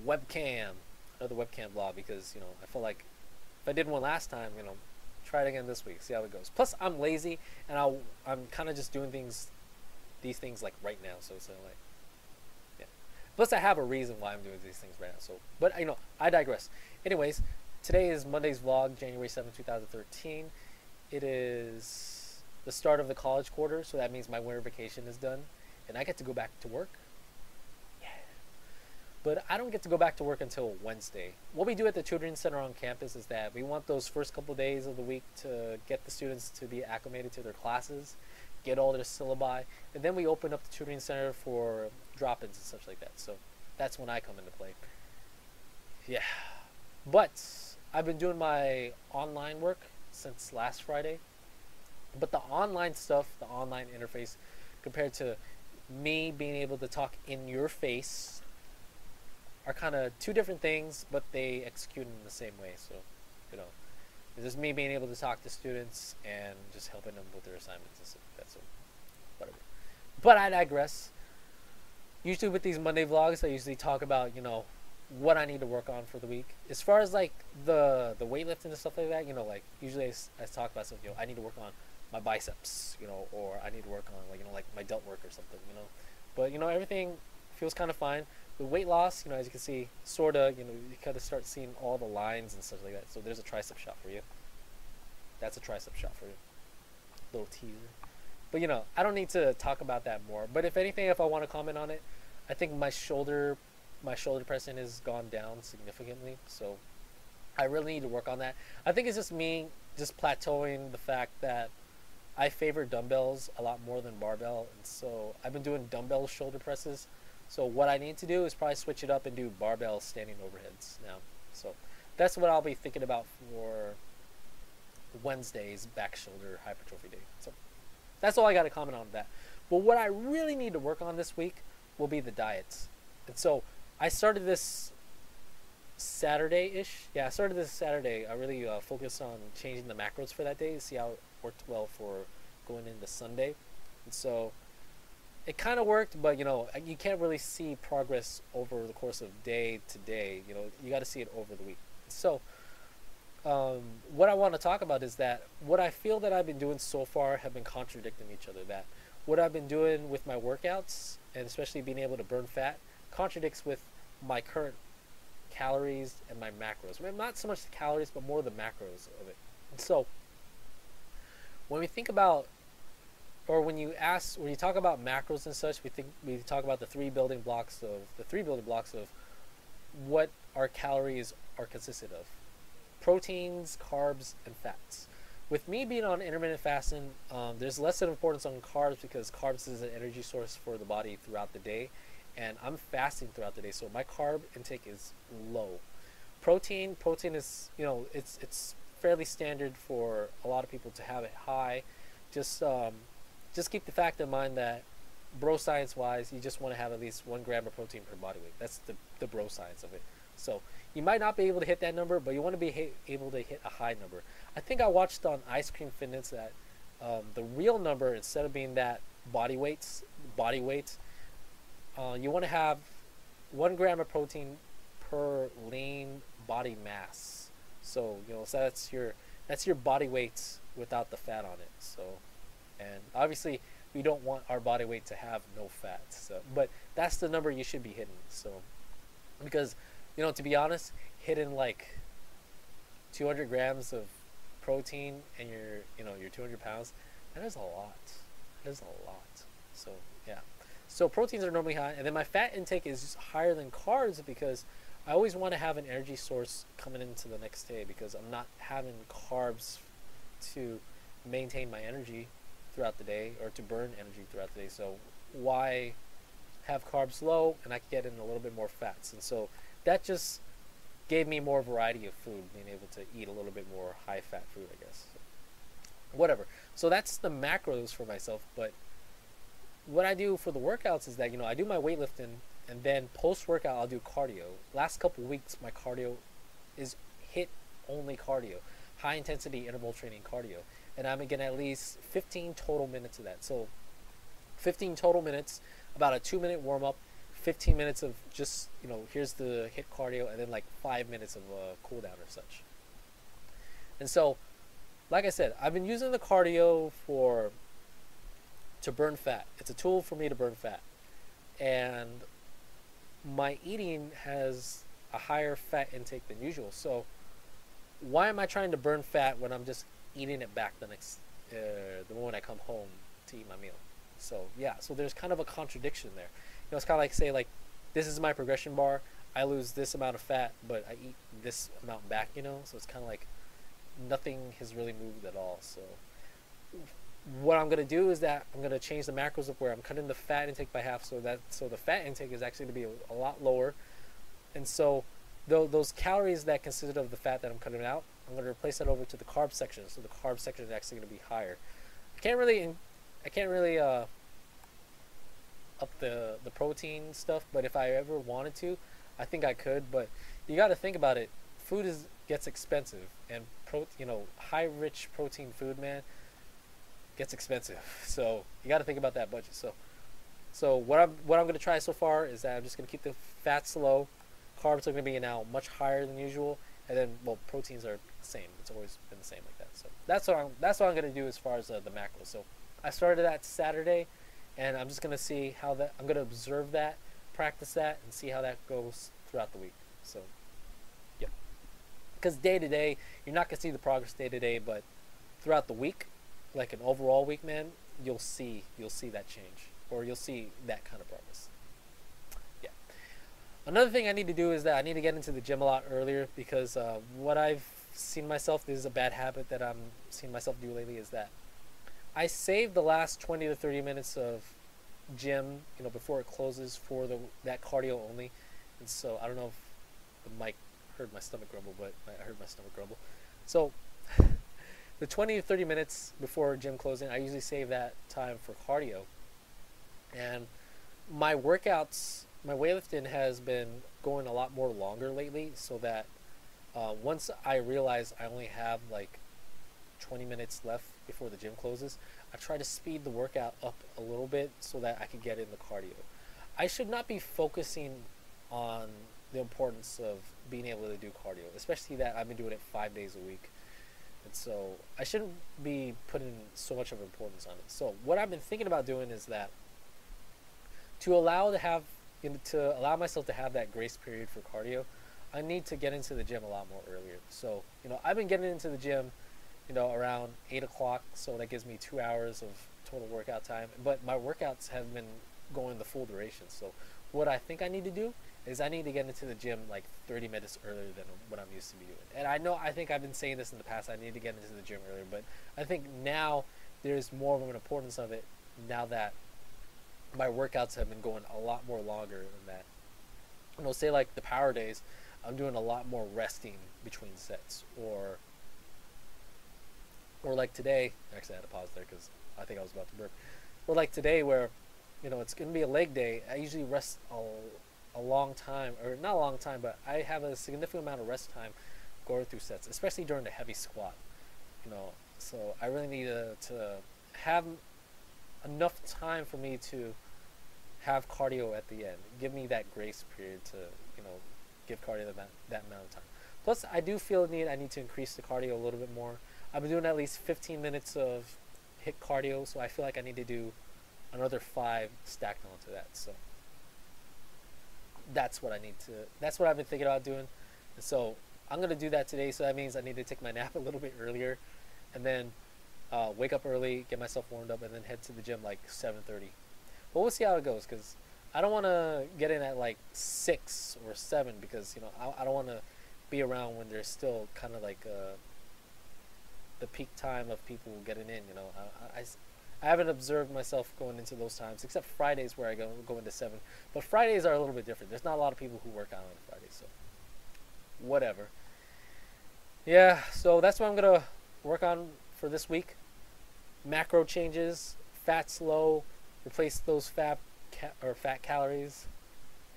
webcam, another webcam vlog, because I feel like if I did one last time, try it again this week, see how it goes. Plus, I'm lazy, and I'm kind of just doing these things like right now, so like, yeah. Plus, I have a reason why I'm doing these things right now. So, but I digress. Anyways, today is Monday's vlog, January 7th, 2013. It is the start of the college quarter, so that means my winter vacation is done, and I get to go back to work. But I don't get to go back to work until Wednesday. What we do at the tutoring center on campus is that we want those first couple of days of the week to get the students to be acclimated to their classes, get all their syllabi, and then we open up the tutoring center for drop-ins and such like that. So that's when I come into play. Yeah. But I've been doing my online work since last Friday. But the online stuff, the online interface, compared to me being able to talk in your face, are kind of two different things, but they execute in the same way. So, it's just me being able to talk to students and just helping them with their assignments and stuff like that. So, whatever. But I digress. Usually with these Monday vlogs, I usually talk about, what I need to work on for the week. As far as like the weightlifting and stuff like that, like usually I talk about stuff, I need to work on my biceps, or I need to work on like my delt work or something, But everything feels kind of fine. The weight loss, as you can see, sorta, you kind of start seeing all the lines and stuff like that. So there's a tricep shot for you. That's a tricep shot for you. Little teaser. But I don't need to talk about that more. But if anything, if I want to comment on it, I think my shoulder pressing has gone down significantly. So I really need to work on that. I think it's just me just plateauing the fact that I favor dumbbells a lot more than barbell, and so I've been doing dumbbell shoulder presses. So what I need to do is probably switch it up and do barbell standing overheads now. So that's what I'll be thinking about for Wednesday's back shoulder hypertrophy day. So that's all I got to comment on that. But what I really need to work on this week will be the diets. And so I started this Saturday-ish. Yeah, I started this Saturday. I really focused on changing the macros for that day to see how it worked well for going into Sunday. And so it kind of worked, but you can't really see progress over the course of day to day. You got to see it over the week. So what I want to talk about is that what I feel that I've been doing so far have been contradicting each other. That what I've been doing with my workouts, and especially being able to burn fat, contradicts with my current calories and my macros. I mean, not so much the calories, but more the macros of it. And so when we think about, or when you talk about macros and such, we talk about the three building blocks of what our calories are consisted of: proteins, carbs, and fats. With me being on intermittent fasting, there's less of importance on carbs because carbs is an energy source for the body throughout the day, and I'm fasting throughout the day, so my carb intake is low. Protein is it's fairly standard for a lot of people to have it high. Just keep the fact in mind that bro science wise, you just want to have at least 1 gram of protein per body weight. That's the bro science of it. So you might not be able to hit that number, but you want to be able to hit a high number. I think I watched on Ice Cream Fitness that the real number, instead of being that body weight, you want to have 1 gram of protein per lean body mass. So so that's your body weight without the fat on it. So, and obviously we don't want our body weight to have no fat. So, but that's the number you should be hitting. So, because to be honest, hitting like 200 grams of protein and you're 200 pounds, that is a lot. That is a lot. So yeah. So proteins are normally high, and then my fat intake is just higher than carbs because I always want to have an energy source coming into the next day because I'm not having carbs to maintain my energy throughout the day or to burn energy throughout the day. So why have carbs low and I can get in a little bit more fats? And so that just gave me more variety of food, being able to eat a little bit more high fat food, I guess. So, whatever. So that's the macros for myself. But what I do for the workouts is that I do my weightlifting, and then post workout I'll do cardio. Last couple weeks my cardio is HIIT only cardio, high intensity interval training cardio, and I'm getting at least 15 total minutes of that. So 15 total minutes, about a 2-minute warm up, 15 minutes of just, here's the hit cardio, and then like 5 minutes of cool down or such. And so, like I said, I've been using the cardio to burn fat. It's a tool for me to burn fat. And my eating has a higher fat intake than usual. So why am I trying to burn fat when I'm just eating it back the moment I come home to eat my meal? So yeah, so there's kind of a contradiction there. It's kind of like, say, like, this is my progression bar. I lose this amount of fat, but I eat this amount back. So it's kind of like nothing has really moved at all. So what I'm gonna do is that I'm gonna change the macros up where I'm cutting the fat intake by half, so the fat intake is actually going to be a lot lower. And so those calories that consisted of the fat that I'm cutting out, I'm going to replace that over to the carb section. So the carb section is actually going to be higher. I can't really up the protein stuff, but if I ever wanted to, I think I could. But you got to think about it. Food gets expensive, and high rich protein food, man, gets expensive. So you got to think about that budget. So what I'm going to try so far is that I'm just going to keep the fats low. Carbs are going to be now much higher than usual, and then, well, proteins are the same. It's always been the same like that. So that's what I'm going to do as far as the macros. So I started that Saturday, and I'm just going to see how that. I'm going to observe that, practice that, and see how that goes throughout the week. So, yep. Because day to day, you're not going to see the progress day to day, but throughout the week, like an overall week, man, you'll see that change, or you'll see that kind of progress. Yeah. Another thing I need to do is that I need to get into the gym a lot earlier, because what I've seen myself, this is a bad habit that I'm seeing myself do lately, is that I save the last 20 to 30 minutes of gym, before it closes for that cardio only. And so I don't know if the mic heard my stomach grumble, but I heard my stomach grumble. So the 20 to 30 minutes before gym closing, I usually save that time for cardio. And my workouts, my weightlifting has been going a lot more longer lately, so that once I realize I only have like 20 minutes left before the gym closes, I try to speed the workout up a little bit so that I can get in the cardio. I should not be focusing on the importance of being able to do cardio, especially that I've been doing it 5 days a week. And so I shouldn't be putting so much of importance on it. So what I've been thinking about doing is that to allow myself to have that grace period for cardio, I need to get into the gym a lot more earlier. So, I've been getting into the gym, around 8 o'clock, so that gives me 2 hours of total workout time. But my workouts have been going the full duration. So what I think I need to do is I need to get into the gym like 30 minutes earlier than what I'm used to be doing. And I think I've been saying this in the past, I need to get into the gym earlier, but I think now there's more of an importance of it now that my workouts have been going a lot more longer than that. Say like the power days, I'm doing a lot more resting between sets, or like today, actually I had to pause there because I think I was about to burp. Or like today where, it's going to be a leg day, I usually rest a long time, or not a long time, but I have a significant amount of rest time going through sets, especially during the heavy squat. So I really need to have enough time for me to have cardio at the end. Give me that grace period to, give cardio that amount of time. Plus, I do feel I need to increase the cardio a little bit more. I've been doing at least 15 minutes of HIIT cardio, so I feel like I need to do another 5 stacked onto that. So that's what I've been thinking about doing. And so I'm going to do that today, so that means I need to take my nap a little bit earlier, and then wake up early, get myself warmed up, and then head to the gym like 7:30. But we'll see how it goes, because I don't want to get in at like 6 or 7, because I don't want to be around when there's still kind of like the peak time of people getting in. I haven't observed myself going into those times, except Fridays where I go into 7. But Fridays are a little bit different. There's not a lot of people who work out on Fridays, so whatever. Yeah, so that's what I'm going to work on for this week. Macro changes, fats low, replace those fat calories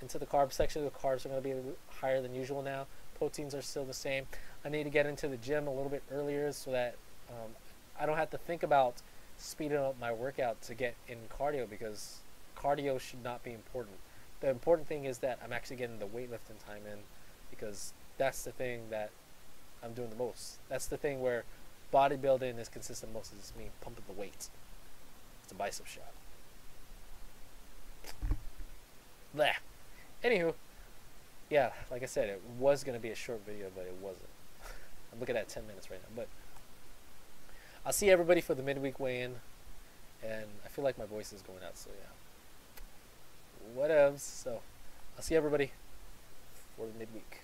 into the carb section. The carbs are going to be higher than usual now. Proteins are still the same. I need to get into the gym a little bit earlier so that I don't have to think about speeding up my workout to get in cardio, because cardio should not be important. the important thing is that I'm actually getting the weightlifting time in, because that's the thing that I'm doing the most. That's the thing where bodybuilding is consistent most, is me pumping the weight. It's a bicep shot. Bleh. Anywho, yeah, like I said, it was going to be a short video, but it wasn't. I'm looking at 10 minutes right now. But I'll see everybody for the midweek weigh-in. And I feel like my voice is going out, so yeah. Whatevs. So I'll see everybody for the midweek.